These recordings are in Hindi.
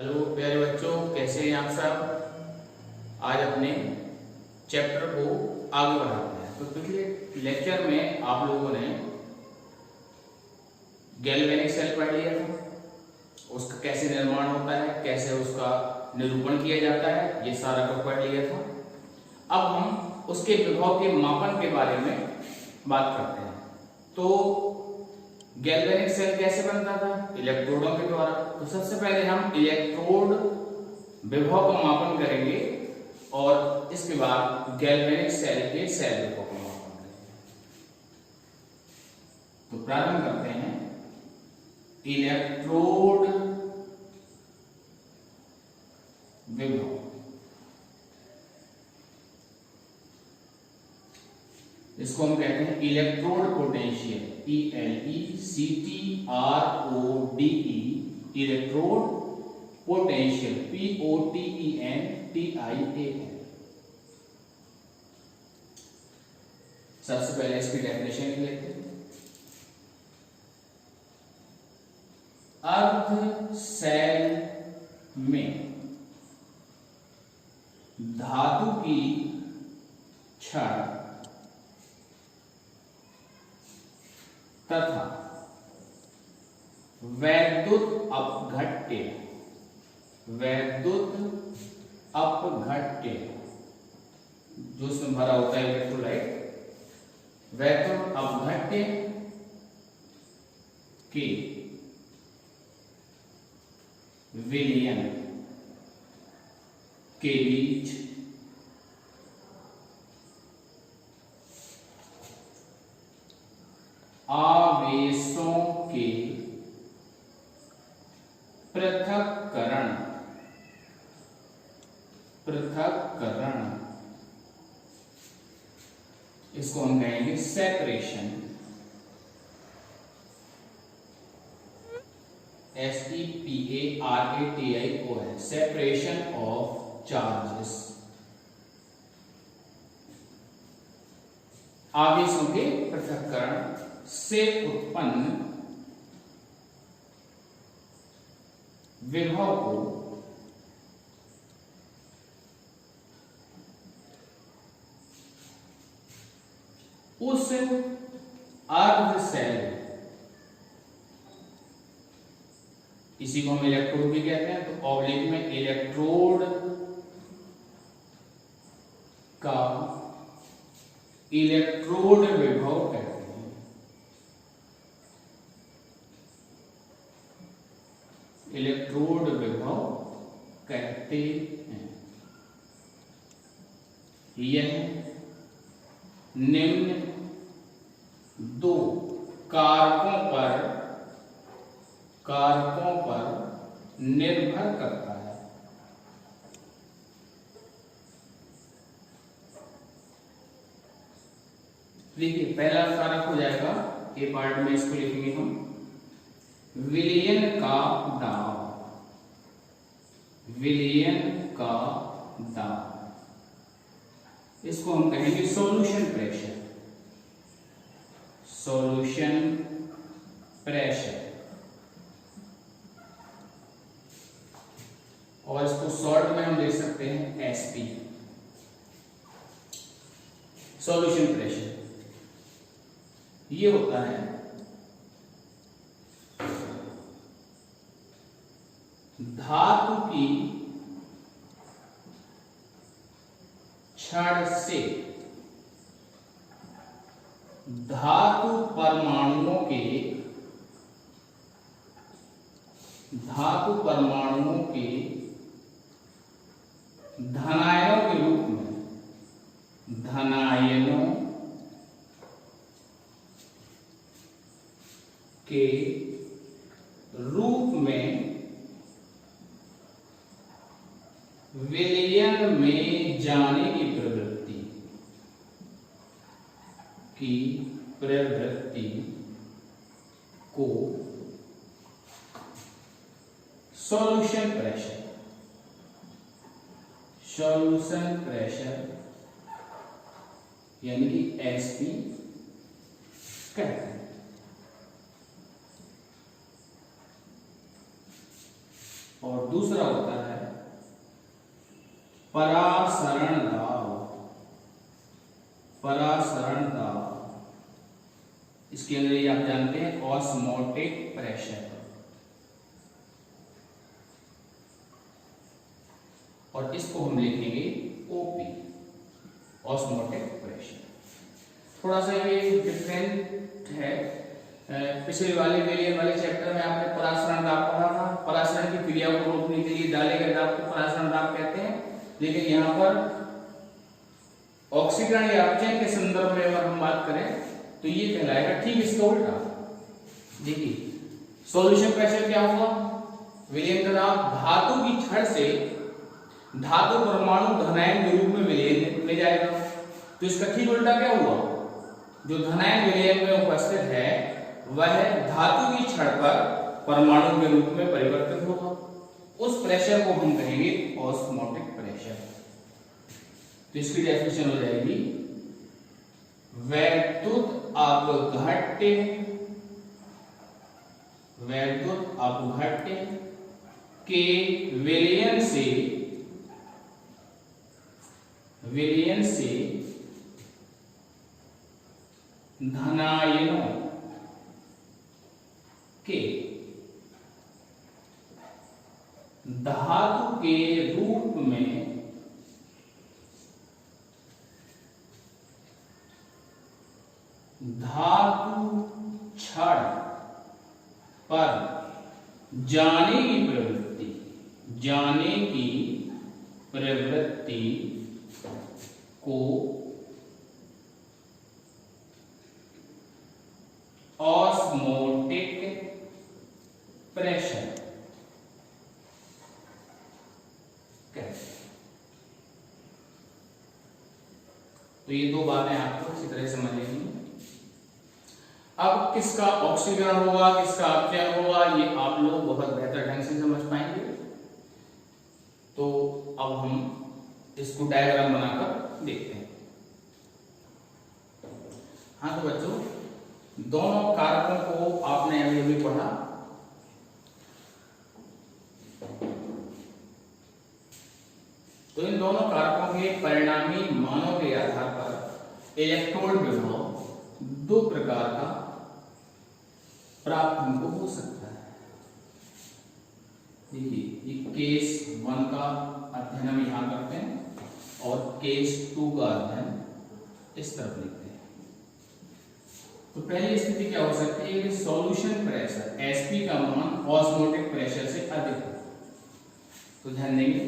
हेलो प्यारे बच्चों, कैसे हैं आप सब। आज अपने चैप्टर को आगे बढ़ाते हैं। तो पिछले लेक्चर में आप लोगों ने गैल्वेनिक सेल पढ़ लिया था, उसका कैसे निर्माण होता है, कैसे उसका निरूपण किया जाता है, ये सारा कुछ पढ़ लिया था। अब हम उसके विभव के मापन के बारे में बात करते हैं। तो गैल्वेनिक सेल कैसे बनता था? इलेक्ट्रोडों के द्वारा। तो सबसे पहले हम इलेक्ट्रोड विभव का मापन करेंगे और इसके बाद गैल्वेनिक सेल के सेल विभव का मापन करेंगे। तो प्रारंभ करते हैं। इलेक्ट्रोड विभव, इसको हम कहते हैं electrode potential, ELECTRODE, electrode potential, POTENTIAL। सबसे पहले इसकी डेफिनेशन लेते हैं। अर्ध सेल में धातु की छड़ तथा वैद्युत अपघट्य जो उसमें भरा होता है इलेक्ट्रोलाइट, वैद्युत अपघट्य के विलयन के बीच आवेशों के पृथक्करण इसको हम कहेंगे separation, SEPARATION, separation of charges, आवेशों के पृथक्करण से उत्पन्न विभव को उस अर्ध सेल, इसी को हम इलेक्ट्रोड भी कहते हैं, तो ऑब्लिक में इलेक्ट्रोड का इलेक्ट्रोड विभव कहते हैं। इलेक्ट्रोड विभव कहते हैं। यह निम्न दो कारकों पर निर्भर करता है। देखिए, पहला कारक हो जाएगा, ए पार्ट में इसको लिखेंगे हम, विलयन का दाब, विलयन का दाब, इसको हम कहेंगे सॉल्यूशन प्रेशर, सॉल्यूशन प्रेशर, और इसको शॉर्ट में हम ले सकते हैं SP, सॉल्यूशन प्रेशर। ये होता है धातु की छड़ से धातु परमाणुओं के धनायनों के रूप में, धनायनों के रूप में विलयन में जाने की प्रवृत्ति को सॉल्यूशन प्रेशर यानी कि SP कहते हैं। और दूसरा होता है परासरण दाब। परासरण दाब, इसके अंदर ये आप जानते हैं ऑस्मोटिक प्रेशर, और इसको हम लिखेंगे ओपी, ऑस्मोटिक प्रेशर। थोड़ा सा ये डिफरेंट है। पिछले वाले विलियन वाले चैप्टर में आपने परासरण दाब पढ़ा था। परासरण की क्रिया को रोकने के लिए डाले गए दाब को परासरण दाब कहते हैं, लेकिन यहाँ पर ऑक्सीकरण या अपचयन के संदर्भ में अगर हम बात करें तो ये कहलाएगा ठीक इसका उल्टा। देखिए सॉल्यूशन प्रेशर क्या होगा, विलयन का दाब धातु की छड़ से धातु परमाणु धनायन के रूप में विलयन में जाएगा। तो इसका ठीक उल्टा क्या हुआ, जो धनायन विलयन में उपस्थित है वह धातु की छड़ पर परमाणु के रूप में परिवर्तित होगा। उस प्रेशर को हम कहेंगे ऑस्मोटिक प्रेशर। तो इसकी डेफिनेशन हो जाएगी वैद्युत अपघट्य, वैद्युत अपघट्य के विलयन से धनायनों के धातु के रूप में धातु छड़ पर जाने की प्रवृत्ति को ऑस्मोटिक प्रेशर कहते हैं। तो ये दो बातें आपको अच्छी तरह समझ लेनी। अब किसका ऑक्सीकरण होगा, किसका अपचयन होगा, ये आप लोग बहुत बेहतर ढंग से समझ पाएंगे। तो अब हम इसको डायग्राम बनाकर देखते हैं। हाँ तो बच्चों, दोनों कारकों को आपने अभी अभी पढ़ा। तो इन दोनों कारकों के परिणामी मानों के आधार पर इलेक्ट्रोड विभव दो प्रकार का प्राप्त हमको हो सकता है। देखिए ये केस 1 का अध्ययन हम यहां करते हैं और केस 2 का अध्ययन इस तरफ लिखते हैं। तो पहली स्थिति क्या हो सकती है कि सॉल्यूशन प्रेशर Sp का मान ऑस्मोटिक प्रेशर से अधिक हो। तो ध्यान देंगे,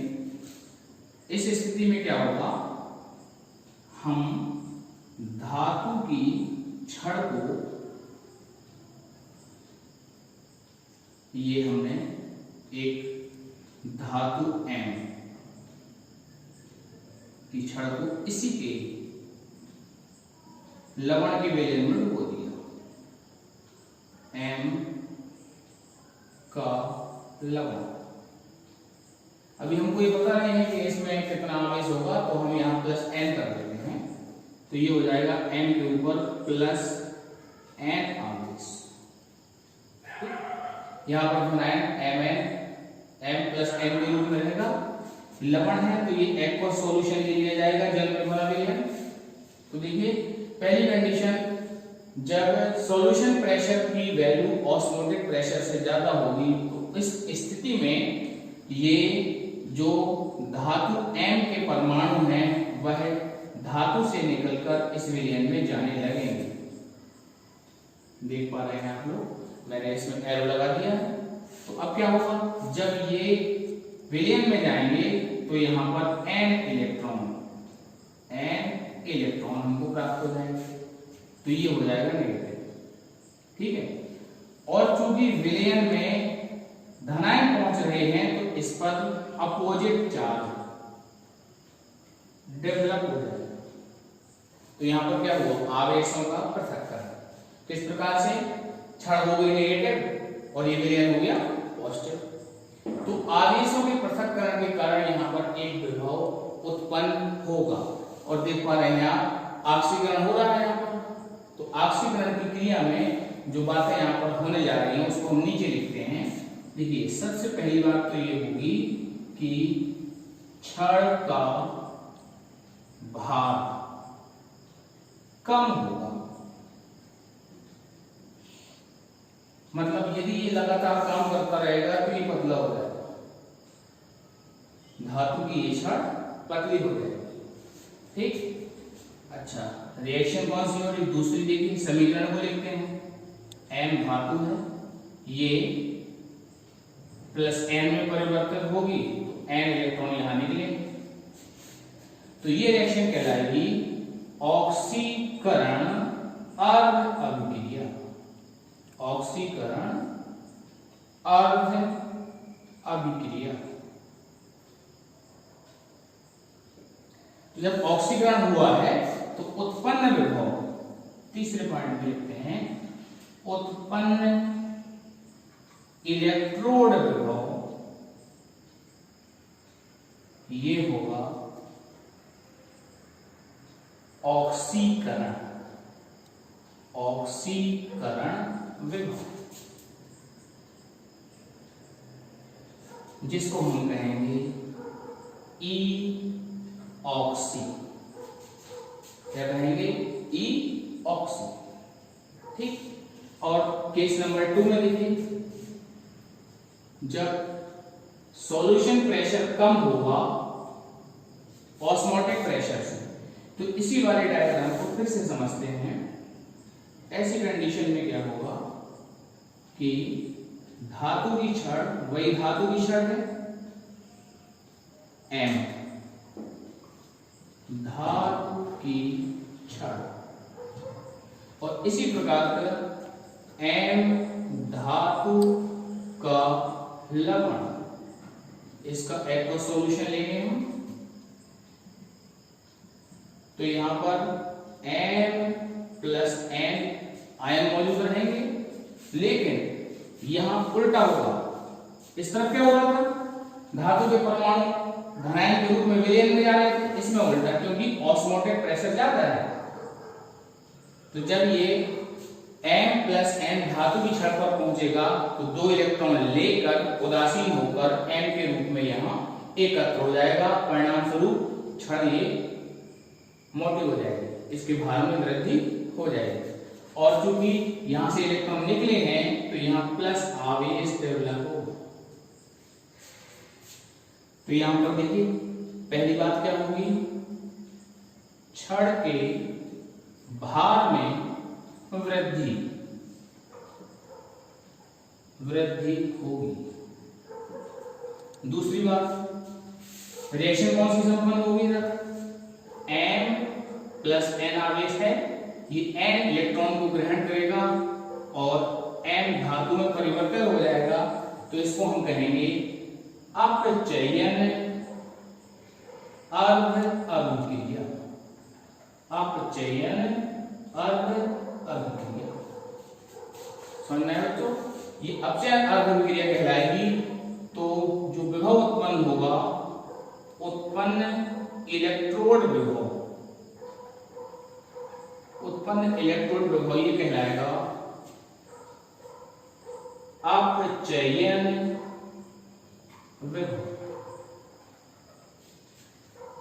इस स्थिति में क्या होगा, हम धातु की छड़ को, ये हमने एक धातु M की छड़ को इसी के लवण के विलयन में डुबो दिया। M का लवण, अभी हमको ये पता नहीं है कि इसमें कितना आवेश होगा, तो हम यहाँ प्लस n कर देते हैं। तो ये हो जाएगा n के ऊपर प्लस n आवेश। यहाँ पर धनायन m प्लस n के रूप में रहेगा। लवण है तो ये एक्वस सॉल्यूशन ले लिया जाएगा जल में बना विलयन। तो देखिए पहली कंडीशन, जब सॉल्यूशन प्रेशर की वैल्यू ऑस्मोटिक प्रेशर से ज्यादा होगी तो इस स्थिति में ये जो धातु M के परमाणु हैं वह धातु से निकलकर इस विलयन में जाने लगेंगे। देख पा रहे हैं आप लोग, मैंने इसमें एरो लगा दिया। तो अब क्या होगा, जब ये विलयन में जाएंगे तो यहाँ पर n इलेक्ट्रॉन हमको प्राप्त हो जाएंगे। तो ये हो जाएगा नेगेटिव, ठीक है। और चूंकि विलयन में धनायन पहुंच रहे हैं तो इस पर अपोजिट चार्ज डेवलप हो जाएगा। तो यहाँ पर क्या हुआ, आवेशों का पृथक्करण। किस प्रकार से, छड़ हो गई नेगेटिव और ये विलयन हो गया पॉजिटिव। तो आवेशों के पृथक्करण के कारण यहाँ पर एक विभव उत्पन्न होगा। और देख पा रहे हैं आप, ऑक्सीकरण हो रहा है यहाँ पर। तो ऑक्सीकरण की क्रिया में जो बातें यहाँ पर होने जा रही हैं उसको हम नीचे लिखते हैं। देखिए सबसे पहली बात तो ये होगी कि क्षण का भार कम होगा, मतलब यदि ये लगातार काम करता रहेगा तो ये पतला हो जाएगा, धातु की ये छड़ पतली हो जाएगी। ठीक, अच्छा रिएक्शन कौन सी हो रही, दूसरी देखिए समीकरण को लिखते हैं। m धातु है, ये प्लस n में परिवर्तित होगी तो n इलेक्ट्रॉन यहां निकलेंगे, तो ये रिएक्शन कहलाएगी ऑक्सीकरण अर्ध अभिक्रिया। ऑक्सीकरण अर्ध अभिक्रिया। जब ऑक्सीकरण हुआ है तो उत्पन्न विभव, तीसरे पॉइंट में लिखते हैं, उत्पन्न इलेक्ट्रोड विभव ये होगा ऑक्सीकरण, ऑक्सीकरण विभव, जिसको हम कहेंगे ई ऑक्सी। क्या कहेंगे, ई ऑक्सी। ठीक, और केस नंबर 2 में देखिए, जब सॉल्यूशन प्रेशर कम होगा ऑस्मोटिक प्रेशर से, तो इसी वाले डायग्राम को फिर से समझते हैं। ऐसी कंडीशन में क्या होगा कि धातु की छड़, वही धातु की छड़ है M, धातु की छड़, और इसी प्रकार का M धातु का लवण, इसका एक्वा सॉल्यूशन लेंगे हम, तो यहां पर M प्लस N आयन मौजूद रहेंगे, लेकिन यहां उल्टा होगा। इस तरफ क्या हो रहा था, धातु के परमाणु धनायन के रूप में विलयन में जा रहे थे, इसमें उल्टा, क्योंकि ऑस्मोटिक प्रेशर ज्यादा है। तो जब ये M प्लस N धातु की छड़ पर पहुंचेगा तो 2 इलेक्ट्रॉन लेकर उदासीन होकर M के रूप में यहां एकत्र हो जाएगा, परिणाम स्वरूप छड़ ये मोटी हो जाएगी, इसके भार में वृद्धि हो जाएगी, और चूंकि यहां से इलेक्ट्रॉन निकले हैं तो यहां प्लस आवेश डेवलप होगा। तो यहां पर देखिए पहली बात क्या होगी, छड़ के भार में वृद्धि होगी। दूसरी बात, रिएक्शन कौन सी संपन्न होगी, M प्लस N आवेश है, ये N इलेक्ट्रॉन को ग्रहण करेगा और M धातु में परिवर्तित हो जाएगा, तो इसको हम कहेंगे अपचयन अर्ध अभिक्रिया। अपचयन अर्ध अभिक्रिया, समझ में आया बच्चों, ये अपचयन अर्ध अभिक्रिया कहलाएगी। तो जो विभव उत्पन्न होगा, उत्पन्न इलेक्ट्रोड विभव, उत्पन्न इलेक्ट्रोड विभव ये कहलाएगा अपचयन विभव।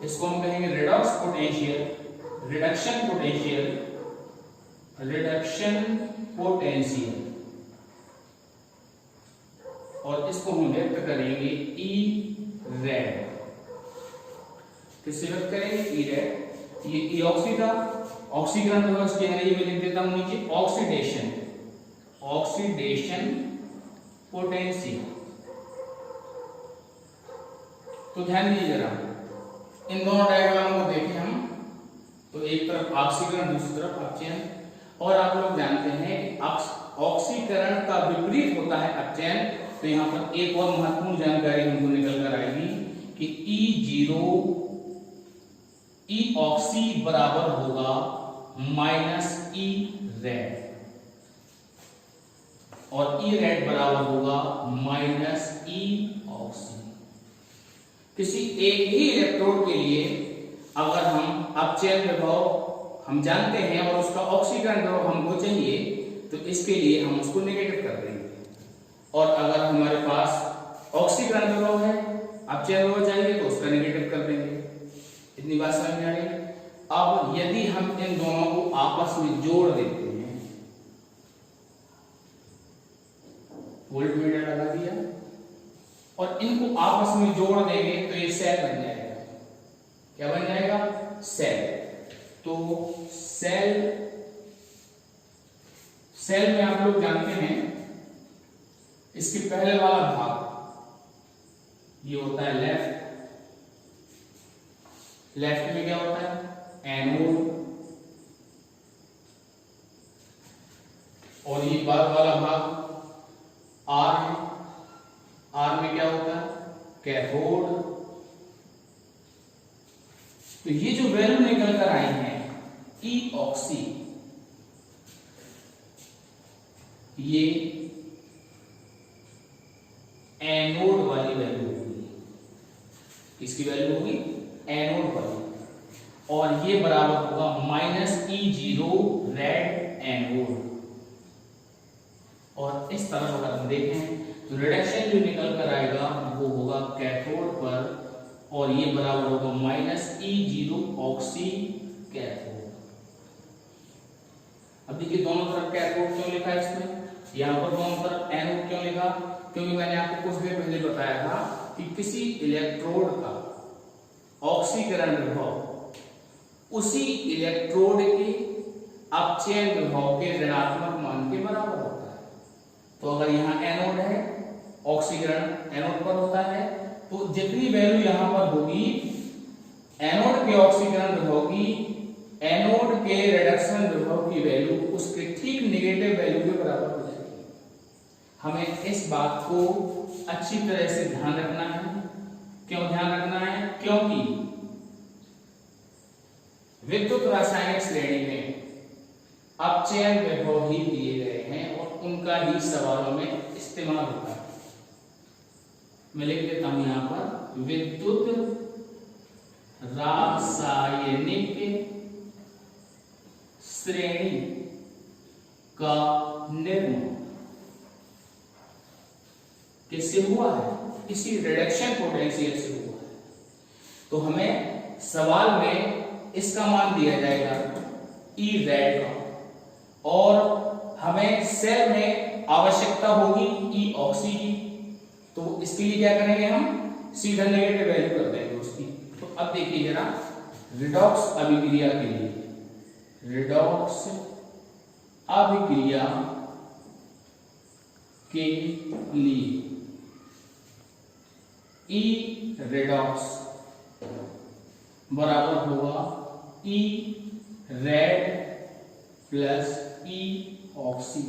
इसको हम कहेंगे redox potential, reduction potential, reduction potential, और इसको हम व्यक्त करेंगे ई रेड। किससे व्यक्त करेंगे, ई रेड। ये ई ऑक्सी था, ऑक्सीकरण विभव इसके अंग्रेजी में लिख देता हूं नीचे, ऑक्सीडेशन, ऑक्सीडेशन पोटेंशियल। तो ध्यान दीजिए जरा, इन दोनों डायग्राम को देखें हम, तो एक तरफ ऑक्सीकरण, दूसरी तरफ अपचयन, और आप लोग जानते हैं ऑक्सीकरण का विपरीत होता है अपचयन। तो यहां पर एक और महत्वपूर्ण जानकारी हमको निकल कर आएगी कि E0 ई ऑक्सी बराबर होगा माइनस ई रेड, और ई रेड बराबर होगा माइनस ई ऑक्सी। किसी एक ही इलेक्ट्रोड के लिए अगर हम अपचयन विभव हम जानते हैं और उसका ऑक्सीकरण विभव हमको चाहिए, तो इसके लिए हम उसको नेगेटिव कर देंगे। और अगर हमारे पास ऑक्सीकरण विभव है, अब चयन विभव चाहिए तो उसका नेगेटिव कर देंगे। इतनी बात समझ में आ रही है। अब यदि हम इन दोनों को आपस में जोड़ देते हैं, वोल्टमीटर लगा दिया और इनको आपस में जोड़ देंगे तो ये सेल बन जाएगा। क्या बन जाएगा? सेल। तो सेल में आप लोग जानते हैं इसके पहले वाला भाग ये होता है लेफ्ट में क्या होता है? एनोड। और ये बाद वाला भाग आर है। आर में क्या होता है? कैथोड। तो ये जो वैल्यू निकल कर आई है ई ऑक्सी, ये एनोड वाली वैल्यू होगी। किसकी वैल्यू होगी? एनोड वाली। और ये बराबर होगा -E0 रेड एनोड। और इस तरफ अगर हम देखें तो रिडक्शन जो निकल कर आएगा वो होगा कैथोड पर, और ये बराबर होगा -E0 ऑक्सी कैथोड। अब देखिए दोनों तरफ कैथोड क्यों लिखा है इसमें, यहां पर दोनों तरफ एनोड क्यों लिखा? क्योंकि मैंने आपको कुछ देर पहले बताया था कि किसी इलेक्ट्रोड का ऑक्सीकरण विभव उसी इलेक्ट्रोड के अपचयन विभव के ऋणात्मक मान के बराबर होता है। तो अगर यहाँ एनोड है, ऑक्सीकरण एनोड पर होता है, तो जितनी वैल्यू यहां पर होगी एनोड के ऑक्सीकरण विभव की, एनोड के रिडक्शन विभव की वैल्यू उसके ठीक नेगेटिव वैल्यू के बराबर हो जाएगी। हमें इस बात को अच्छी तरह से ध्यान रखना है। क्यों ध्यान रखना है? क्योंकि विद्युत रासायनिक श्रेणी में अपचयन विभव ही दिए गए हैं और उनका ही सवालों में इस्तेमाल होता है। मैं लिख देता हूं यहां पर विद्युत रासायनिक श्रेणी का निर्माण किससे हुआ है? इसी रिडक्शन पोटेंशियल से हुआ है। तो हमें सवाल में इसका मान दिया जाएगा ई रेड का, और हमें सेल में आवश्यकता होगी ई ऑक्सी की। तो इसके लिए क्या करेंगे? हम सीधा नेगेटिव वैल्यू कर देंगे उसकी। तो अब देखिए जरा रिडॉक्स अभिक्रिया के लिए, रिडॉक्स अभिक्रिया के लिए ई रेडॉक्स बराबर होगा ई रेड प्लस ई ऑक्सी।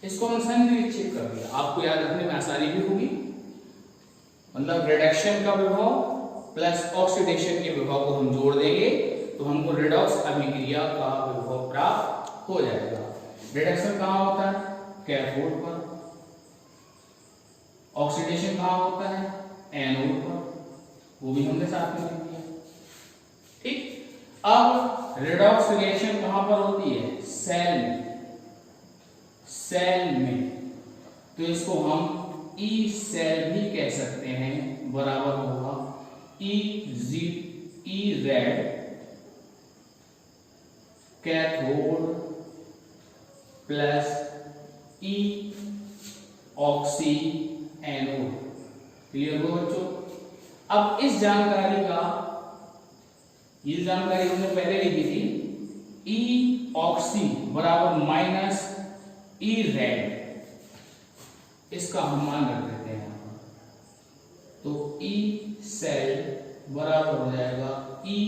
इसको हम संनिरीक्षित कर दिया, आपको याद रखने में आसानी भी होगी। मतलब रिडक्शन का विभव प्लस ऑक्सीडेशन के विभव को हम जोड़ देंगे तो हमको रिडॉक्स अभिक्रिया का विभव प्राप्त हो जाएगा। रिडक्शन कहां होता है? कैथोड पर। ऑक्सीडेशन कहां होता है? एनोड पर। वो भी हमने साथ में लिख दिया। ठीक। अब रिडॉक्स रिएक्शन कहां पर होती है? सेल में। सेल में तो इसको हम ई सेल भी कह सकते हैं, बराबर होगा ई रेड कैथोड प्लस ई ऑक्सी एनोड। क्लियर हो बच्चों? अब इस जानकारी का, ये जानकारी हमने पहले लिखी थी, ई ऑक्सी बराबर माइनस ई रेड, इसका हम मान रख देते हैं यहां पर। तो ई सेल बराबर हो जाएगा ई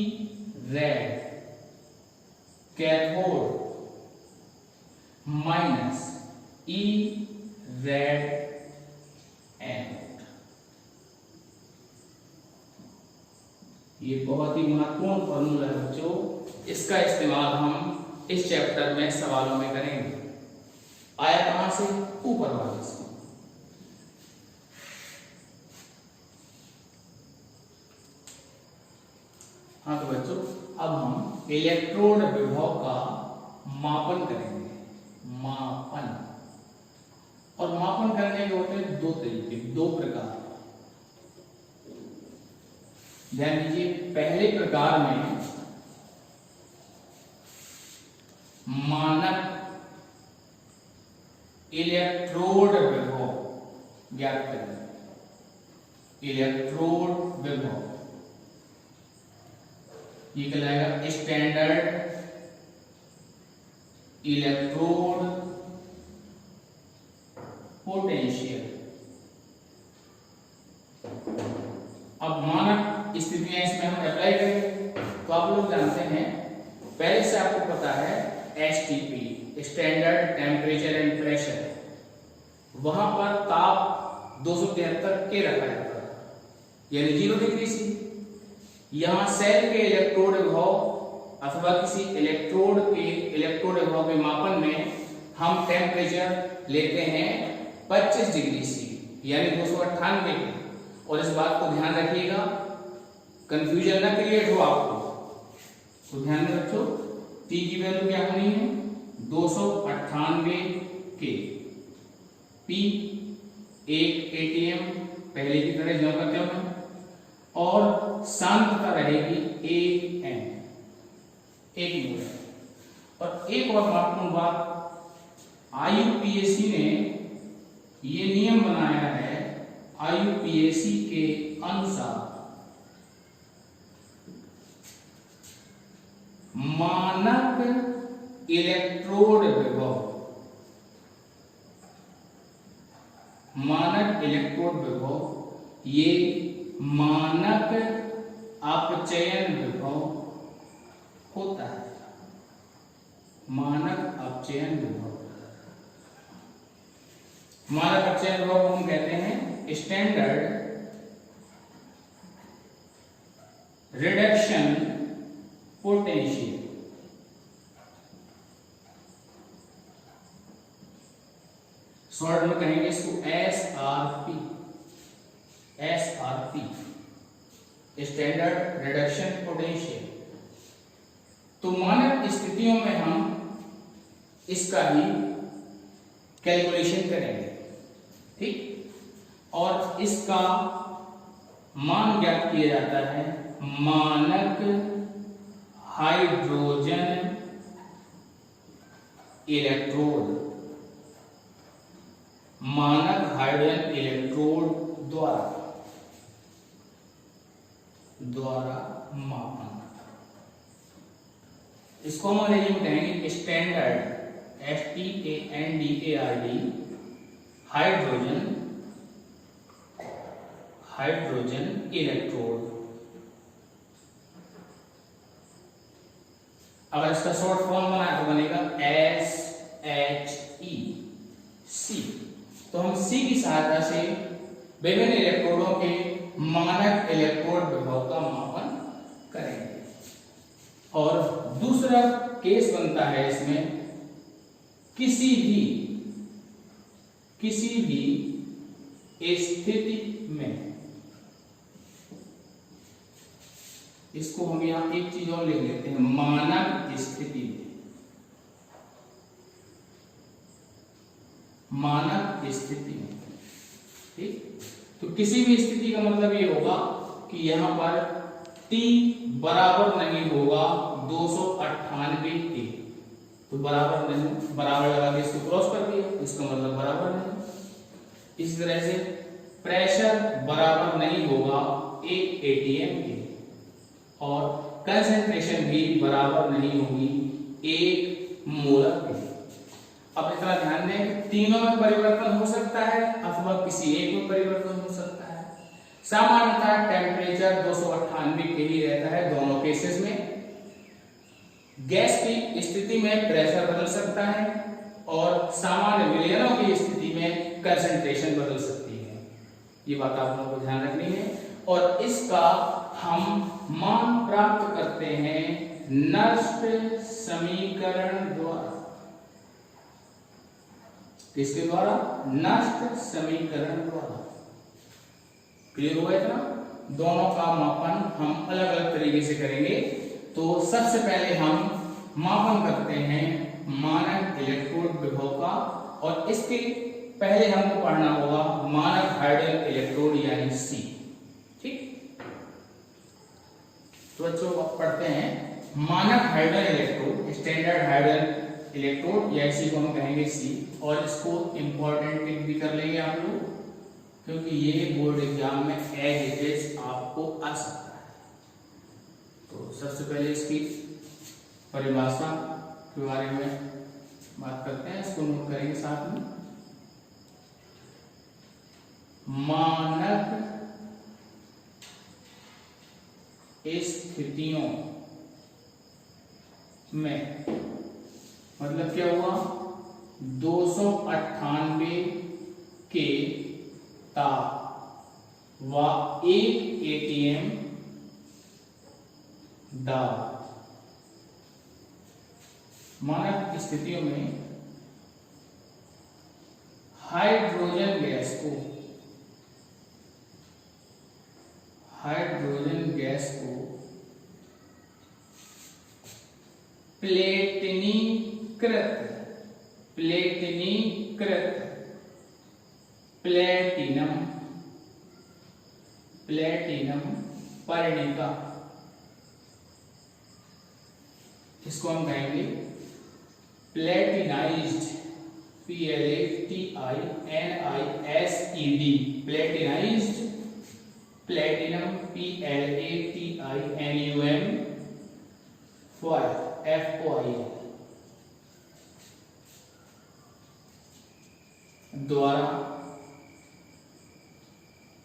रेड कैथोड माइनस ई रेड एनोड। ये बहुत ही महत्वपूर्ण फॉर्मूला है बच्चों, इसका इस्तेमाल हम इस चैप्टर में सवालों में करेंगे। आया कहां से? ऊपर वाले से। हाँ तो बच्चों अब हम इलेक्ट्रोड विभव का मापन करेंगे। मापन और मापन करने के होते हैं दो तरीके, दो प्रकार। ध्यान दीजिए, पहले प्रकार में मानक इलेक्ट्रोड विभव ज्ञात करें। इलेक्ट्रोड विभव ये कहलाएगा स्टैंडर्ड इलेक्ट्रोड पोटेंशियल। अब मानक स्थितियां इसमें हम अप्लाई करेंगे तो आप लोग जानते हैं, पहले से आपको पता है STP standard temperature and pressure, वहां पर ताप 273 के रखा जाता है, यानी 0 डिग्री सी। यहां सेल के इलेक्ट्रोड विभव अथवा किसी इलेक्ट्रोड विभव के मापन में हम टेम्परेचर लेते हैं 25 डिग्री सी, यानी 298 के। और इस बात को ध्यान रखिएगा, कंफ्यूजन ना क्रिएट हो आपको, तो ध्यान में रखो T की वैल्यू क्या होनी है 298 के। P 1 ATM पहले की तरह जो करते हो, और सांद्रता रहेगी 1 M, 1 मोल। और एक और महत्वपूर्ण बात, IUPAC ने ये नियम बनाया है, IUPAC के अनुसार मानक इलेक्ट्रोड विभव, मानक इलेक्ट्रोड विभव ये मानक अपचयन विभव होता है। मानक अपचयन विभव, मानक अपचयन विभव हम कहते हैं स्टैंडर्ड रिडक्शन पोटेंशियल। शॉर्ट में कहेंगे इसको SRP, SRP standard reduction potential. तो मानक स्थितियों में हम इसका भी कैलकुलेशन करेंगे, ठीक। और इसका मान ज्ञात किया जाता है मानक हाइड्रोजन इलेक्ट्रोड, मानक हाइड्रोजन इलेक्ट्रोड द्वारा मापन। इसको हम अंग्रेजी में कहेंगे स्टैंडर्ड STANDARD हाइड्रोजन इलेक्ट्रोड। अगर इसका शॉर्ट फॉर्म बनाए तो बनेगा SHEC। तो हम C की सहायता से विभिन्न इलेक्ट्रोडों के मानक इलेक्ट्रोड विभव का मापन करेंगे। और दूसरा केस बनता है इसमें, किसी भी स्थिति में, इसको हम यहां एक चीज और लिख लेते हैं, मानक स्थिति में, मानक स्थिति में, ठीक। तो किसी भी स्थिति का मतलब ये होगा कि यहां पर T बराबर नहीं होगा 298 के, तो बराबर नहीं, बराबर लगा के इसको क्रॉस कर दिया, इसका मतलब बराबर नहीं। इस तरह से प्रेशर बराबर नहीं होगा 1 ATM के, और कंसंट्रेशन भी बराबर नहीं होगी 1 मोलर के। अब इतना ध्यान दें, तीनों में परिवर्तन हो सकता है अथवा किसी एक में परिवर्तन हो सकता है। सामान्यतः टेम्परेचर 298 के ही रहता है दोनों केसेस में। गैस की स्थिति में प्रेशर बदल सकता है और सामान्य विलयनों की स्थिति में कंसंट्रेशन बदल सकती है। ये बात आप लोगों को ध्यान रखनी है। और इसका हम मान प्राप्त करते हैं नष्ट समीकरण द्वारा। किसके द्वारा? नष्ट समीकरण द्वारा। क्लियर हुआ इतना? दोनों का मापन हम अलग अलग तरीके से करेंगे। तो सबसे पहले हम मापन करते हैं मानक इलेक्ट्रोड विभव का, और इसके पहले हमको पढ़ना होगा मानक हाइड्रोजन इलेक्ट्रोड यानी सी। ठीक, तो बच्चों पढ़ते हैं मानक hydrogen electrode, standard hydrogen electrode या इसी को हम कहेंगे सी। और इसको इंपॉर्टेंट टिक भी कर लेंगे आप लोग, क्योंकि ये बोर्ड एग्जाम में एज इट इज आपको आ सकता है। तो सबसे पहले इसकी परिभाषा के बारे में बात करते हैं, इसको नोट करेंगे साथ में। मानक स्थितियों में मतलब क्या हुआ, 298 के ताप व 1 atm दाब। मानक स्थितियों में हाइड्रोजन गैस को प्लेटिनम परिणिका, इसको हम कहेंगे प्लेटिनाइज्ड, PLATINISED, प्लेटिनाइज्ड प्लेटिनम PLATINUM FOIL द्वारा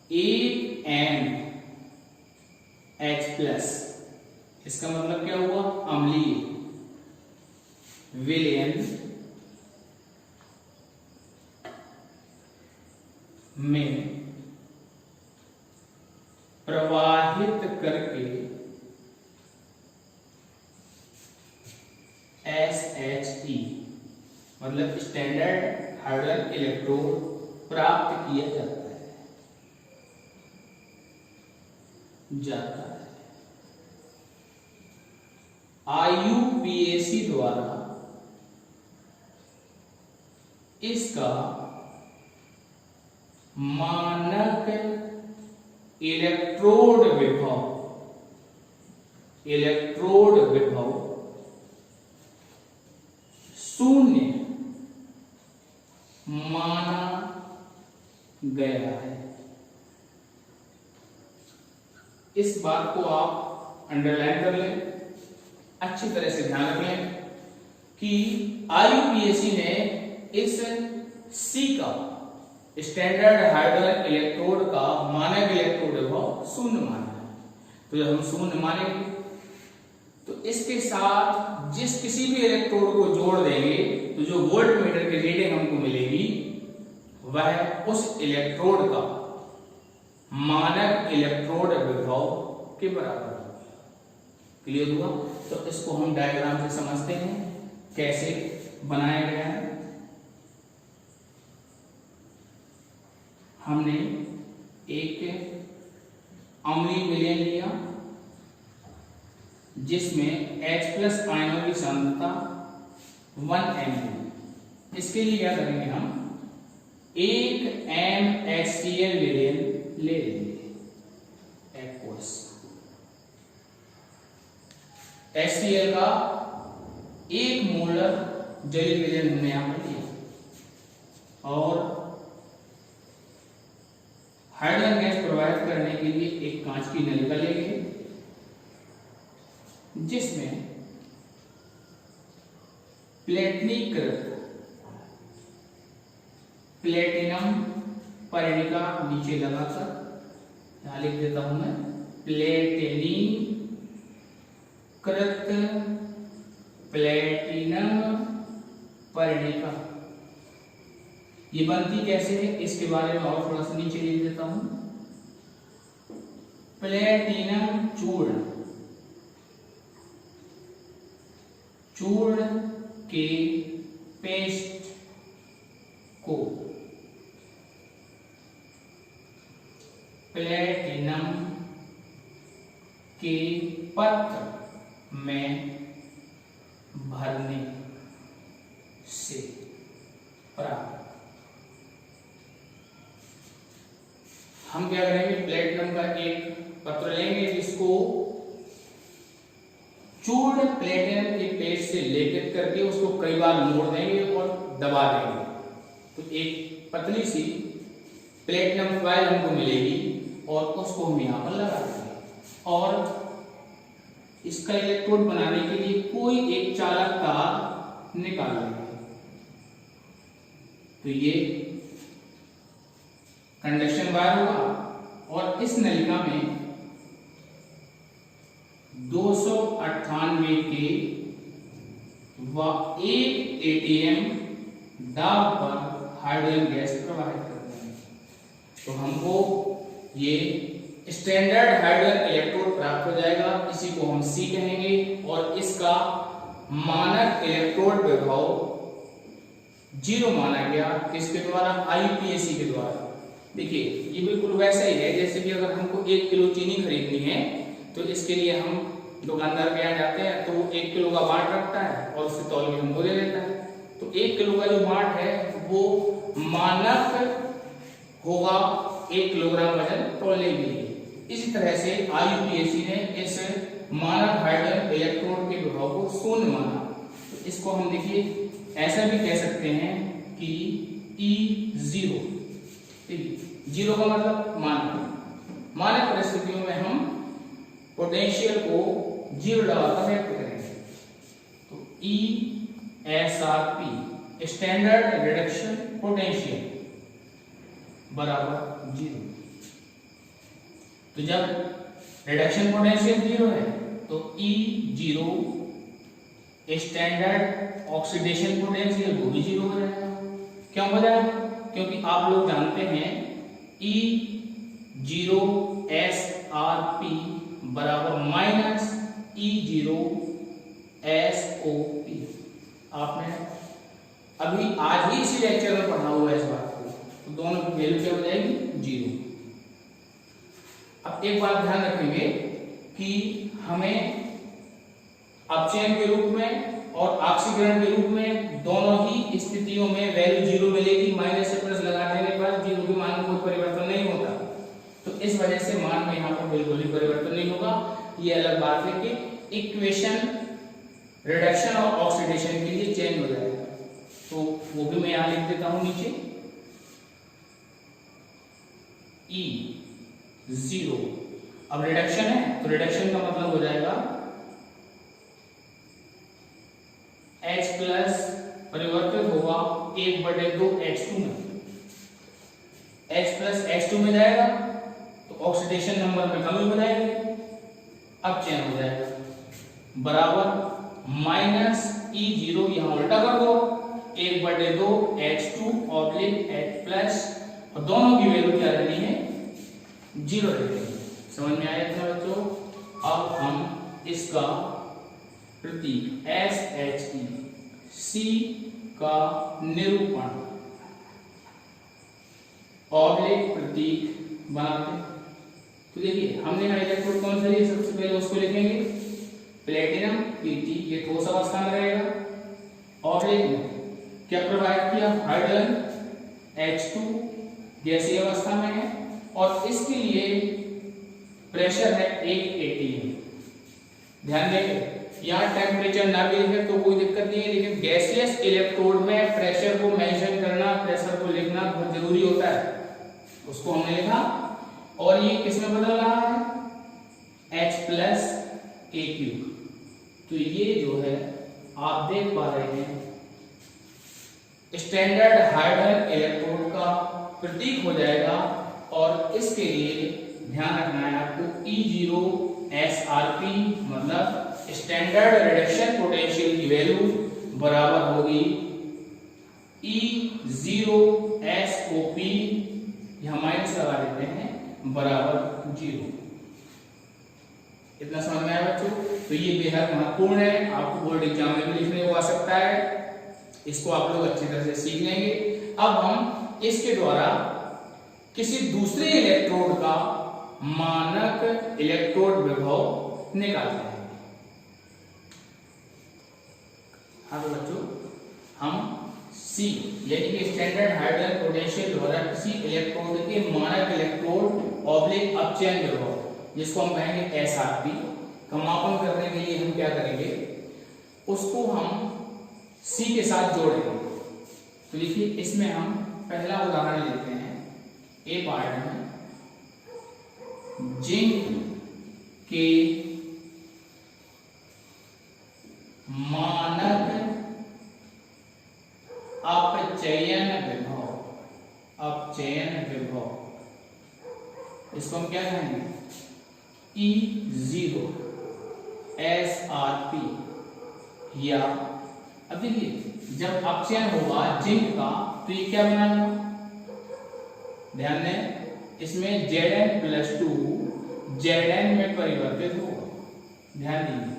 1NH+, इसका मतलब क्या हुआ, अम्लीय विलयन में प्रवाहित करके SHE मतलब स्टैंडर्ड हाइड्रोजन इलेक्ट्रोड प्राप्त किया जाता है। IUPAC द्वारा इसका मानक इलेक्ट्रोड विभव 0 माना गया है। इस बात को आप अंडरलाइन कर लें, अच्छी तरह से ध्यान रख लें कि IUPAC ने इस सी का स्टैंडर्ड हाइड्रोजन इलेक्ट्रोड का मानक इलेक्ट्रोड विभव 0 माना है। तो जब हम 0 मानेंगे तो इसके साथ जिस किसी भी इलेक्ट्रोड को जोड़ देंगे तो जो वोल्टमीटर की रीडिंग हमको मिलेगी वह उस इलेक्ट्रोड का मानक इलेक्ट्रोड विभव के बराबर होगा। क्लियर हुआ? तो इसको हम डायग्राम से समझते हैं कैसे बनाया गया है। हमने एक अम्लीय विलयन लिया जिसमें H+ आयनों की सांद्रता 1 mg। इसके लिए क्या करेंगे, हम 1 MHCl विलयन ले लेंगे। एक्वस HCl का 1 मोलर जलीय विलयन हमने यहां पर लिया और हाइड्रोजन गैस प्रवाहित करने के लिए एक कांच की नलिका लेंगे जिसमें प्लेटनीकृत प्लेटिनम परिणिका नीचे लगाकर यहां लिख देता हूं मैं, प्लेटिनीकृत प्लेटिनम परिणिका। ये बनती कैसे है इसके बारे में और थोड़ा सा नीचे लिख देता हूं। प्लेटिनम चूर्ण के पेस्ट को प्लेटिनम के पत्र में भरने से प्राप्त हम क्या करेंगे, प्लेटिनम का एक पत्र लेंगे जिसको चूर्ण प्लेटिनम के पेज से लेकर करके उसको कई बार मोड़ देंगे और दबा देंगे, तो एक पतली सी प्लेटिनम कॉइल हमको मिलेगी और उसको हम यहाँ पर लगा देंगे और इसका इलेक्ट्रोड बनाने के लिए कोई एक चालक तार निकाल लेंगे। तो ये कंडक्शन वायर होगा और इस नलिका में 298 के व 1 ATM दाब पर हाइड्रोजन गैस प्रवाहित करते हैं। तो हमको ये स्टैंडर्ड हाइड्रोजन इलेक्ट्रोड प्राप्त हो जाएगा, इसी को हम C कहेंगे और इसका मानक इलेक्ट्रोड विभव 0 माना गया, किसके द्वारा, IUPAC के द्वारा। देखिए ये बिल्कुल वैसा ही है जैसे कि अगर हमको 1 किलो चीनी खरीदनी है तो इसके लिए हम दुकानदार के यहाँ जाते हैं तो वो 1 किलो का बाट रखता है और उससे तौल के हमको दे देता है। तो 1 किलो का जो बाट है वो मानक होगा 1 किलोग्राम वजन तौलने के लिए। इसी तरह से IUPAC ने इस मानक हाइड्रोजन इलेक्ट्रोड के विभव को 0 माना। तो इसको हम देखिए ऐसा भी कह सकते हैं कि E0, 0 का मतलब मानक। मानक परिस्थितियों में हम पोटेंशियल को 0 लगाकर व्यक्त करेंगे। तो ESRP स्टैंडर्ड रिडक्शन पोटेंशियल बराबर 0। तो जब रिडक्शन पोटेंशियल 0 है तो E0 स्टैंडर्ड ऑक्सीडेशन पोटेंशियल वो भी 0 हो जाएगा। क्यों हो जाएगा? क्योंकि आप लोग जानते हैं E0 SRP बराबर माइनस E0 SOP। आपने अभी आज ही इसी लेक्चर में पढ़ा हुआ है इस बात को। तो दोनों की वैल्यू क्या हो जाएगी, 0। अब एक बात ध्यान रखेंगे कि हमें अपचयन के रूप में और ऑक्सीकरण के रूप में दोनों ही स्थितियों में वैल्यू 0 मिलेगी। माइनस से प्लस लगा देने पर 0 के मान में कोई परिवर्तन नहीं होता। तो इस वजह से मान में यहाँ पर बिल्कुल भी परिवर्तन नहीं होगा। ये अलग बात है कि इक्वेशन रिडक्शन और ऑक्सीडेशन के लिए चेंज हो जाएगा। तो वो भी मैं यहाँ लिख देता हूं नीचे, E0। अब रिडक्शन है तो रिडक्शन का मतलब हो जाएगा H प्लस परिवर्तित होगा 1/2 H2 में। H प्लस H2 में जाएगा तो ऑक्सीडेशन नंबर में कमी हो जाएगी, अपचयन हो जाएगा बराबर माइनस E0, यहां उल्टा कर दो, 1/2 H2 H प्लस, और दोनों की वैल्यू क्या रहनी है, 0 रहनी है। समझ में आया था बच्चों? अब हम इसका प्रतीक SHE C का निरूपण ऑब्लिक प्रतीक बनाते। तो देखिए हमने यहाँ इलेक्ट्रोड कौन सा लिया, सबसे पहले उसको लिखेंगे प्लेटिनम Pt, ये ठोस अवस्था में रहेगा। ऑब्लिक में क्या प्रवाहित किया, हाइड्रोजन H2 गैसीय अवस्था में है और इसके लिए प्रेशर है 1 atm। ध्यान देंगे यहाँ टेम्परेचर ना भी लिखे तो कोई दिक्कत नहीं है, लेकिन गैसियस इलेक्ट्रोड में प्रेशर को मेंशन करना, प्रेशर को लिखना बहुत जरूरी होता है। उसको हमने लिखा और ये किसमें बदल रहा है, H प्लस AQ। तो ये जो है आप देख पा रहे हैं स्टैंडर्ड हाइड्रोजन इलेक्ट्रोड का प्रतीक हो जाएगा। और इसके लिए ध्यान रखना है आपको E0 SRP मतलब स्टैंडर्ड रिडक्शन पोटेंशियल की वैल्यू बराबर होगी E0 SOP, यहां माइनस लगा देते हैं, बराबर 0। इतना समझ में आया बच्चों? तो ये बेहद महत्वपूर्ण है, आपको बोर्ड एग्जाम में भी लिखने को आ सकता है। इसको आप लोग अच्छी तरह से सीख लेंगे। अब हम इसके द्वारा किसी दूसरे इलेक्ट्रोड का मानक इलेक्ट्रोड विभव निकालते हैं। हाँ तो बच्चों हम सी यानी कि स्टैंडर्ड हाइड्रोजन पोटेंशियल द्वारा किसी इलेक्ट्रोड के मानक इलेक्ट्रोड ऑब्लिक अपचयन विभव, जिसको हम कहेंगे एसआरपी का मापन करने के लिए हम क्या करेंगे, उसको हम सी के साथ जोड़ेंगे। तो देखिए इसमें हम पहला उदाहरण लेते हैं। ए पार्ट में जिंक के मानक अपचयन विभव, इसको हम क्या कहेंगे, E0 SRP। या अब देखिए जब अपचयन होगा जिंक का तो ये क्या बनाएगा, ध्यान दें इसमें Zn+2 Zn में परिवर्तित होगा, ध्यान दीजिए,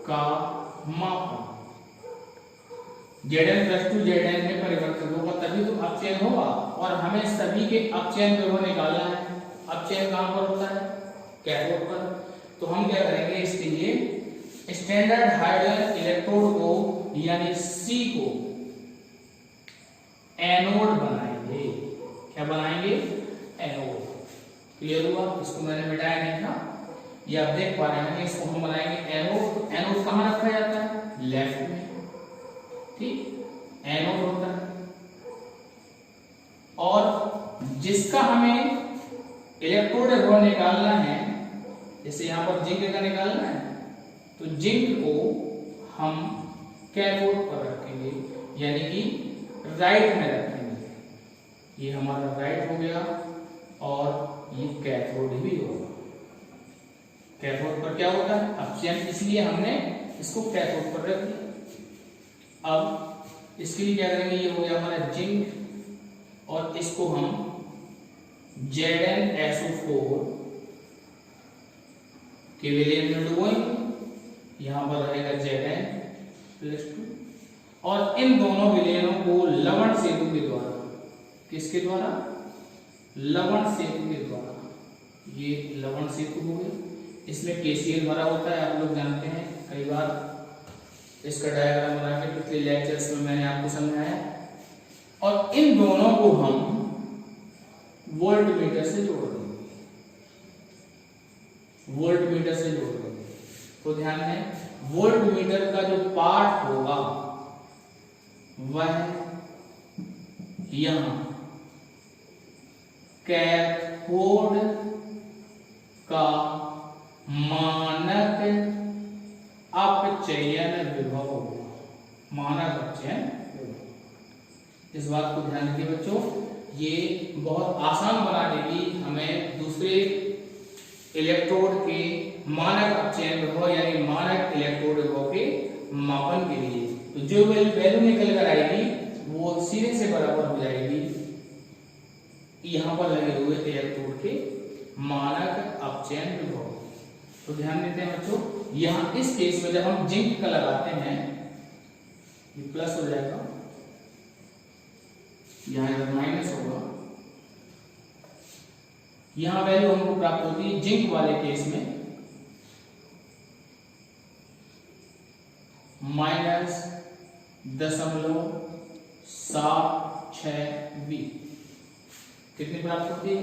का मापन Zn+2 Zn में परिवर्तित होगा तभी तो अपचयन होगा। और हमें सभी के अपचयन विभव निकालना है। अपचयन कहां पर होता है, कैथोड पर। तो हम क्या करेंगे, इसके लिए स्टैंडर्ड हाइड्रोजन इलेक्ट्रोड को यानी सी को एनोड बनाएंगे। क्या बनाएंगे, एनोड। क्लियर हुआ, इसको मैंने मिटाया नहीं था, ये आप देख पा रहे हैं। इसको हम बनाएंगे एनोड। तो एनोड कहां रखा जाता है, लेफ्ट में, ठीक, एनोड होता है। और जिसका हमें इलेक्ट्रोड विभव निकालना है, जैसे यहां पर जिंक का निकालना है, तो जिंक को हम कैथोड पर रखेंगे, यानी कि राइट में रखेंगे। ये हमारा राइट हो गया और ये कैथोड भी होगा। कैथोड पर क्या होता है, अपचयन, इसलिए हमने इसको कैथोड पर रख दिया। अब इसके लिए क्या करेंगे, ये हो गया हमारा जिंक और इसको हम ZnSO4 के विलयन में डुबोएंगे। यहां पर रहेगा Zn+2 और इन दोनों विलयनों को लवण सेतु के द्वारा, किसके द्वारा, लवण सेतु के द्वारा, ये लवण सेतु हो गया। इसमें KCl भरा होता है, आप लोग जानते हैं, कई बार इसका डायग्राम बना के पिछले लेक्चर्स में मैंने आपको समझाया। और इन दोनों को हम वोल्टमीटर से जोड़ देंगे, वोल्टमीटर से जोड़ देंगे। तो ध्यान दें, वोल्टमीटर का जो पार्ट होगा वह यहां कैथोड का मानक अपचयन विभव होगा, मानक अपचयन विभव। इस बात को ध्यान रखिए बच्चों, ये बहुत आसान बना देगी हमें दूसरे इलेक्ट्रोड के मानक अपचयन विभव यानी मानक इलेक्ट्रोड विभव के मापन के लिए। तो जो वैल्यू निकल कर आएगी वो सीधे से बराबर हो जाएगी यहां पर लगे हुए इलेक्ट्रोड के मानक अपचयन विभव। तो ध्यान देते हैं बच्चों, यहां इस केस में जब हम जिंक का लगाते हैं, ये प्लस हो जाएगा, यहां इधर माइनस होगा। यहां वैल्यू हमको प्राप्त होती है जिंक वाले केस में -0.76V। कितनी प्राप्त होती है,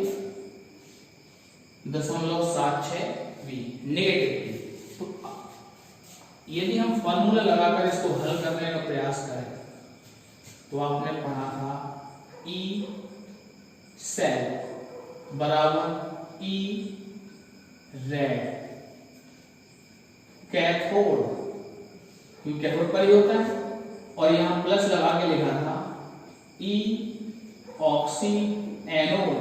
0.76V नेगेटिव। तो यदि हम फॉर्मूला लगाकर इसको हल करने का प्रयास करें तो आपने पढ़ा था E सेल बराबर E रेड, कैथोड, क्योंकि कैथोड पर ही होता है, और यहां प्लस लगा के लिखा था E ऑक्सी एनोड।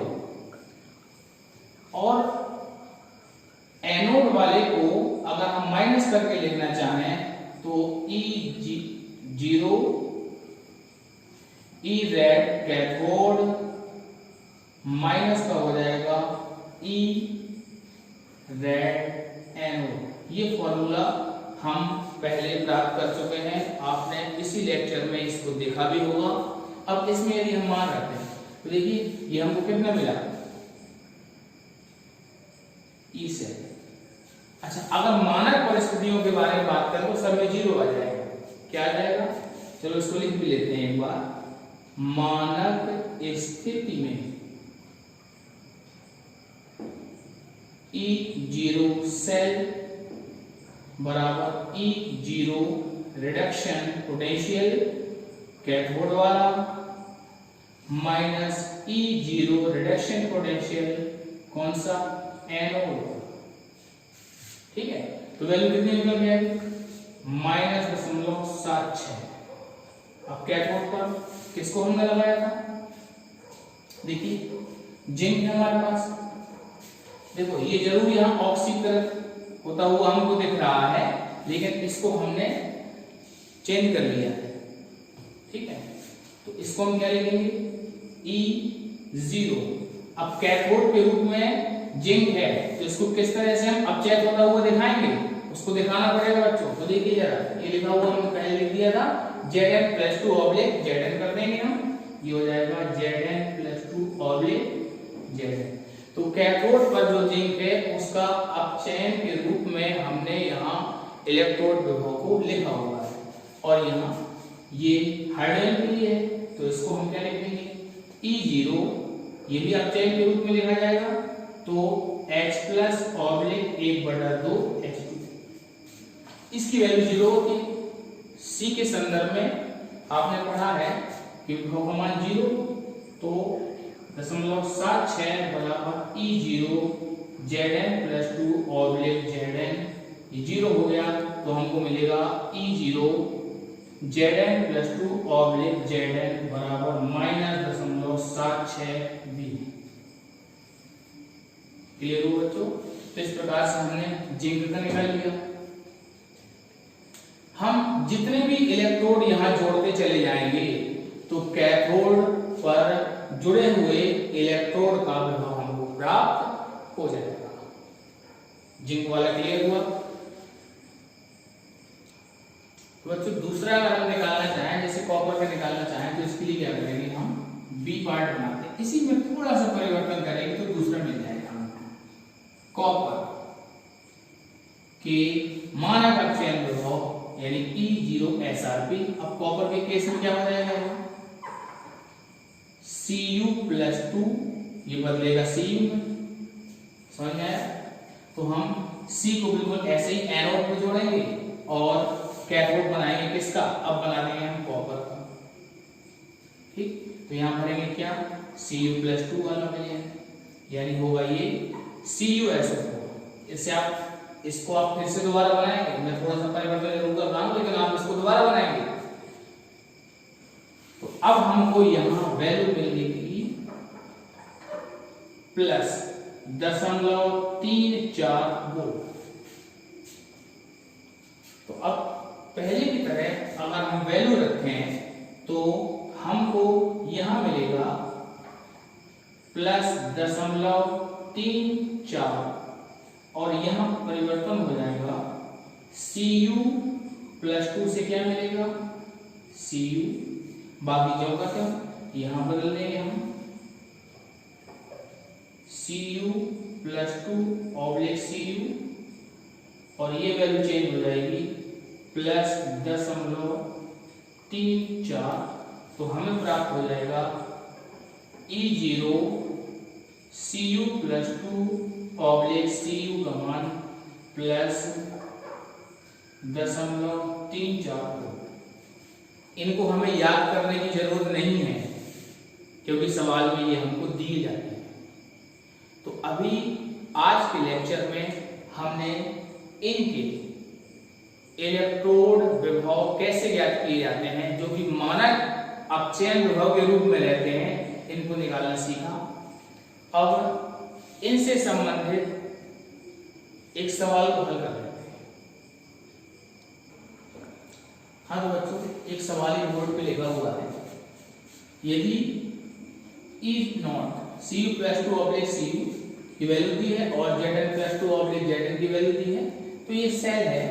और एनोड वाले को अगर हम माइनस करके लिखना चाहें तो E0 E red cathode minus का हो जाएगा E रेड एनोड। ये फॉर्मूला हम पहले प्राप्त कर चुके हैं, आपने इसी लेक्चर में इसको देखा भी होगा। अब इसमें यदि हम मान रखते हैं तो देखिए ये हमको कितना मिला, E से। अच्छा, अगर मानक परिस्थितियों के बारे में बात करें तो सब में 0 आ जाएगा। क्या आ जाएगा, चलो इसको लिख भी लेते हैं एक बार। मानक स्थिति में E0 सेल बराबर E0 रिडक्शन पोटेंशियल कैथोड वाला माइनस E0 रिडक्शन पोटेंशियल कौन सा, एनोड। ठीक है, तो वैल्यू कितनी निकल जाएगी, -0.76। अब कैथोड पर किसको हमने लगाया था, देखिए जिंक है हमारे पास। देखो ये जरूर यहाँ ऑक्सीकृत होता हुआ हमको दिख रहा है, लेकिन इसको हमने चेंज कर लिया है। ठीक है, तो इसको हम क्या लिखेंगे, E0। अब कैथोड के रूप में जिंक है, तो इसको किस तरह से हम अपचयित होता हुआ दिखाएंगे, उसको दिखाना पड़ेगा बच्चों। तो देखिए जरा, ये लिखा हुआ हमने पहले लिख दिया था, Zn+2 Zn कर देंगे हम, ये हो जाएगा Zn+2 Zn। तो कैथोड पर जो जिंक है उसका अपचयन के रूप में हमने यहाँ इलेक्ट्रोड विभव को लिखा हुआ है, और यहाँ ये हाइड्रोजन के लिए है, तो इसको हम क्या लिख देंगे, E0, ये भी अपचयन के रूप में लिखा जाएगा, तो H+/1/2 H2। इसकी वैल्यू 0 होती है। C के संदर्भ में आपने पढ़ा है कि विभव का मान 0, तो 0.76 बराबर E0 Zn+2 Zn, ये 0 हो गया, तो हमको मिलेगा E0 Zn+2 Zn बराबर -0.76V। क्लियर हो बच्चों? तो इस प्रकार से हमने जिंक का निकाल लिया। हम जितने भी इलेक्ट्रोड यहाँ जोड़ते चले जाएंगे तो कैथोड पर जुड़े हुए इलेक्ट्रोड का विभव हमको प्राप्त हो जाएगा। जिंक वाला क्लियर हुआ? तो बच्चों दूसरा अगर हम निकालना चाहें, जैसे कॉपर का निकालना चाहें, तो इसके लिए क्या करेंगे, हम बी पार्ट बनाते हैं, इसी में थोड़ा सा परिवर्तन करेंगे तो दूसरा मिल जाएगा हमको। कॉपर के मानक अपचयन विभव यानी E0 SrP। अब कॉपर के केस में क्या हो जाएगा, Cu+2, ये बदलेगा Cu में, समझ में आया? तो हम C को बिल्कुल ऐसे ही एनोड में जोड़ेंगे और कैथोड बनाएंगे किसका, अब बना देंगे हम कॉपर का। ठीक, तो यहां भरेंगे क्या, Cu+2 वाला मिलेगा, यानी होगा ये CuSO4। इससे आप इसको आप फिर से दोबारा बनाएंगे, मैं थोड़ा सा परिवर्तन जरूर कर रहा हूं, लेकिन आप इसको दोबारा बनाएंगे तो अब हमको यहां वैल्यू मिलेगी +0.34 वोल्ट। तो अब पहले की तरह अगर हम वैल्यू रखें तो हमको यहां मिलेगा +0.34, और यहां परिवर्तन हो जाएगा, Cu+2 से क्या मिलेगा, Cu, बाकी जो का क्या यहां बदल देंगे हम, Cu+2 Cu, और ये वैल्यू चेंज हो जाएगी +0.34, तो हमें प्राप्त हो जाएगा E0 Cu+2 Cu का मान +0.34। इनको हमें याद करने की जरूरत नहीं है क्योंकि सवाल में ये हमको दिए जाते हैं। तो अभी आज के लेक्चर में हमने इनके इलेक्ट्रोड विभव कैसे ज्ञात किए जाते हैं, जो कि मानक अपचयन विभव के रूप में रहते हैं, इनको निकालना सीखा। अब इनसे संबंधित एक सवाल को हल कर लेते हैं। हाँ तो बच्चों, एक सवाल ही बोर्ड पे लिखा हुआ है, यदि E0 Cu+2 Cu की वैल्यू दी है और Zn+2 Zn की वैल्यू दी है, तो ये सेल है,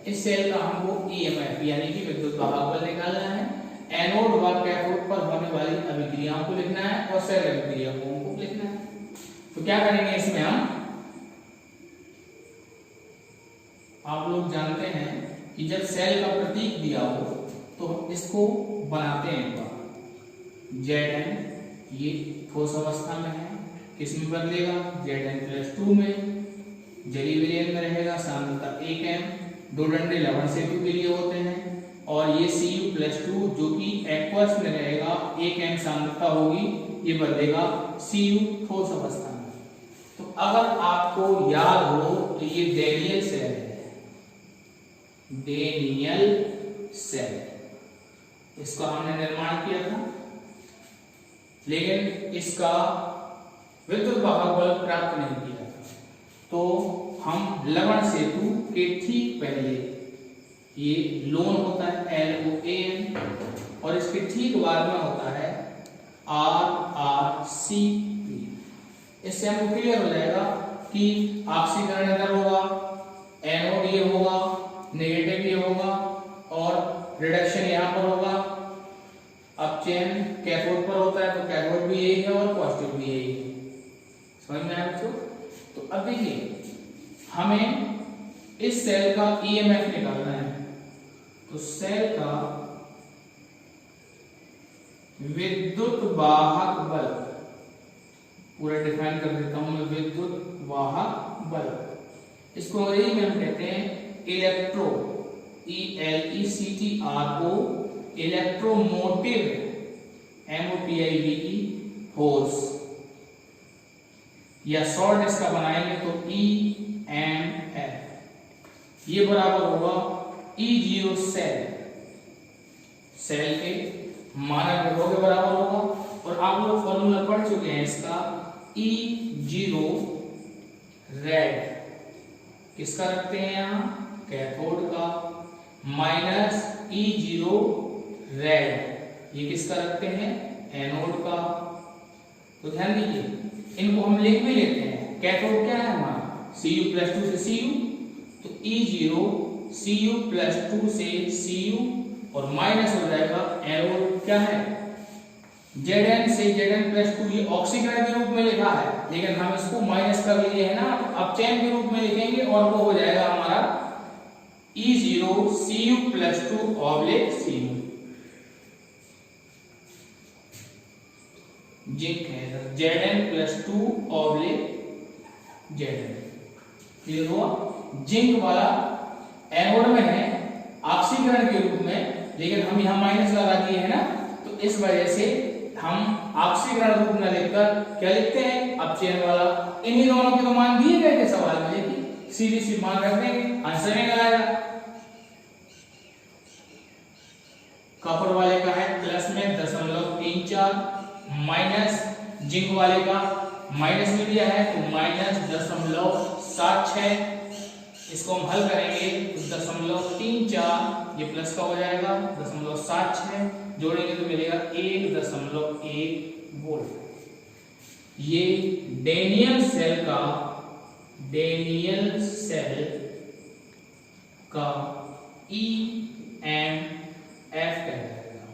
इस सेल का हमको EMF यानी कि विद्युत वाहक बल निकालना है, एनोड व कैथोड पर होने वाली अभिक्रियाओं को लिखना है और सेल अभिक्रिया को लिखना है। तो क्या करेंगे इसमें हम, आप लोग जानते हैं कि जब सेल का प्रतीक दिया हो तो इसको बनाते हैं एक बार। Zn ये ठोस अवस्था में है, किस में बदलेगा, Zn+2 में, जली विलयन में रहेगा, सांद्रता 1m, दो डंडे लवण सेतु के लिए होते हैं, और ये Cu+2 जो कि एक्वस में रहेगा, 1m सांद्रता होगी, ये बदलेगा Cu ठोस अवस्था में। तो अगर आपको याद हो तो ये डेनियल सेल है, डेनियल सेल, इसका हमने निर्माण किया था, लेकिन इसका विद्युत वाहक बल प्राप्त नहीं किया था। तो हम लवण सेतु के ठीक पहले, ये लोन होता है LOAN, और इसके ठीक बाद में होता है RRCP। इससे हमको क्लियर हो जाएगा कि ऑक्सीकरण इधर होगा, एनोड ये होगा, नेगेटिव ये होगा, और रिडक्शन यहाँ पर होगा। अब चेन कैथोड पर होता है तो कैथोड भी यही है और पॉजिटिव भी यही है। समझ में आया बच्चों? तो अब देखिए, हमें इस सेल का EMF निकालना है, तो सेल का विद्युत वाहक बल पूरा डिफाइन कर देता हूं मैं। विद्युत वाहक बल, इसको अंग्रेजी में हम कहते हैं electro, ELECTRO, electromotive, MOTIVE force, या शॉर्ट इसका बनाएंगे तो EMF, ये बराबर होगा E0 सेल के मानक विभव के बराबर होगा। और आप लोग फॉर्मूला पढ़ चुके हैं इसका, E0 रेड किसका रखते हैं यहाँ, कैथोड का, माइनस E0 रेड ये किसका रखते हैं, एनोड का। तो ध्यान दीजिए, इनको हम लिख भी लेते हैं। कैथोड क्या है हमारा, Cu+2 से Cu, तो E0 Cu+2 से Cu, और माइनस हो जाएगा एनोड क्या है, Zn से Zn+2। ये ऑक्सीकरण के रूप में लिखा है, लेकिन हम इसको माइनस कर लिए है ना, अब चेन के रूप में लिखेंगे, और वो हो जाएगा हमारा E0 Cu+2 Cu। जिंक है Zn+2 Zn। क्लियर हुआ? जिंक वाला एनोड में है ऑक्सीकरण के रूप में, लेकिन हम यहाँ माइनस लगा दिए है ना, तो इस वजह से हम ऑक्सीकरण रूप में लिखकर क्या लिखते हैं, अपचयन वाला। इन्हीं दोनों के तो मान दिए गए थे सवाल में, देखिए सीधी सी मान रख देंगे, आंसर निकल आएगा। कॉपर वाले का है प्लस में 0.34, माइनस जिंक वाले का माइनस में दिया है तो -0.76। इसको हम हल करेंगे तो 0.34 ये प्लस का हो जाएगा, 0.76 जोड़ेंगे तो मिलेगा 1.1 वोल्ट। ये डेनियल सेल का EMF कहलाएगा।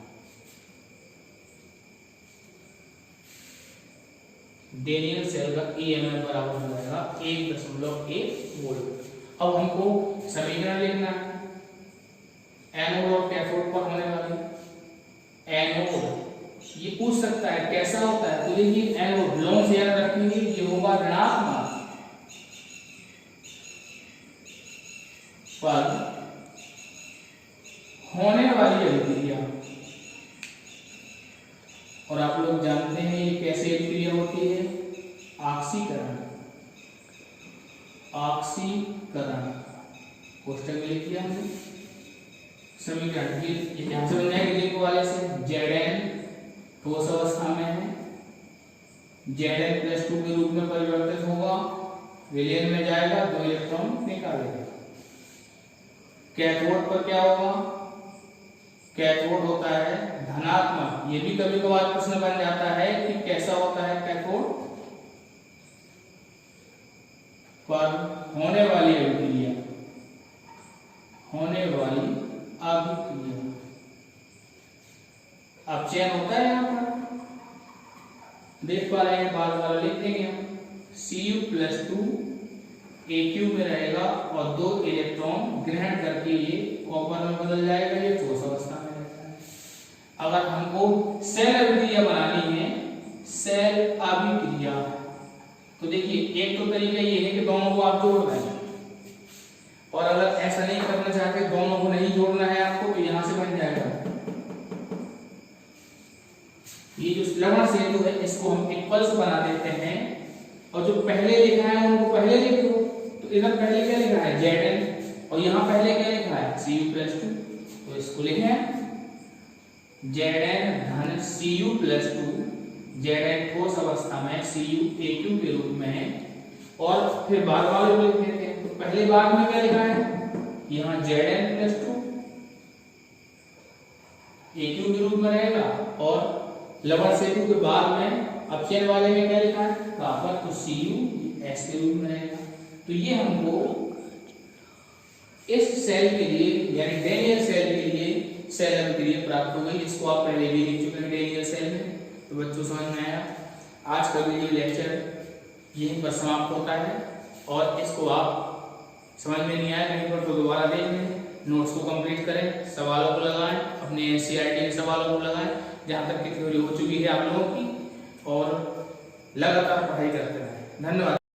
डेनियल सेल का EMF बराबर हो जाएगा 1.1 वोल्ट। अब हमको समीकरण लिखना है एनोड और कैथोड पर होने वाली। एनोड ये पूछ सकता है कैसा होता है, तो देखिए एनोड लोन से याद रखेंगे, ये होगा ऋणात्मक पर होने वाली अभिक्रिया। और आप लोग जानते हैं ये कैसे अभिक्रिया होती है, ऑक्सीकरण। कोष्टक में लिख दिया हमने समीकरण। ये ध्यान से बन जाएगा लिंक वाले से। Zn ठोस अवस्था में है, Zn+2 के रूप में परिवर्तित होगा, विलयन में जाएगा, 2 इलेक्ट्रॉन निकालेगा। कैथोड पर क्या होगा, कैथोड होता है धनात्मक। ये भी कभी कभार प्रश्न बन जाता है कि कैसा होता है कैथोड पर होने वाली अभिक्रिया, अपचयन होता है। यहाँ पर देख पा रहे हैं, बार बार लिख देंगे हम। Cu+2 Aq में रहेगा और 2 इलेक्ट्रॉन ग्रहण करके ये कॉपर में बदल जाएगा, ये ठोस अवस्था में रहेगा। अगर हमको सेल अभिक्रिया बनानी है, सेल अभिक्रिया, तो देखिए एक तो तरीका ये है कि दोनों को आप जोड़ दें, और अगर ऐसा नहीं करना चाहते, दोनों को नहीं जोड़ना है आपको, तो यहां से बन जाएगा ये जो लवण सेतु है, इसको हम इक्वल्स बना देते हैं, और जो पहले लिखा है उनको पहले लिख दो। तो इधर पहले क्या लिखा है Zn, और यहाँ पहले क्या लिखा है Cu+2, तो इसको लिखें Zn धन Cu+2, Zn ठोस अवस्था में CuAq के रूप में, और फिर बाद वाले को लिख देते हैं। तो पहले बार में क्या लिखा है, यहाँ Zn+2 Aq के रूप में रहेगा, और लवण सेतु के बाद में अपचयन वाले में क्या लिखा है कॉपर, तो Cu S के रूप में रहेगा। तो ये हमको इस सेल के लिए यानी डेनियल सेल के लिए सेल अभिक्रिया प्राप्त हो गई। इसको आप पहले भी लिख चुके हैं डेनियल सेल में, तो बच्चों समझ में आया। आज का वीडियो लेक्चर यहीं पर समाप्त होता है, और इसको आप समझ में नहीं आया कहीं पर तो दोबारा देख लें, नोट्स को कंप्लीट करें, सवालों को लगाएं, अपने NCERT के सवालों को लगाएं जहां तक की थ्योरी हो चुकी है आप लोगों की, और लगातार पढ़ाई करते रहें। धन्यवाद।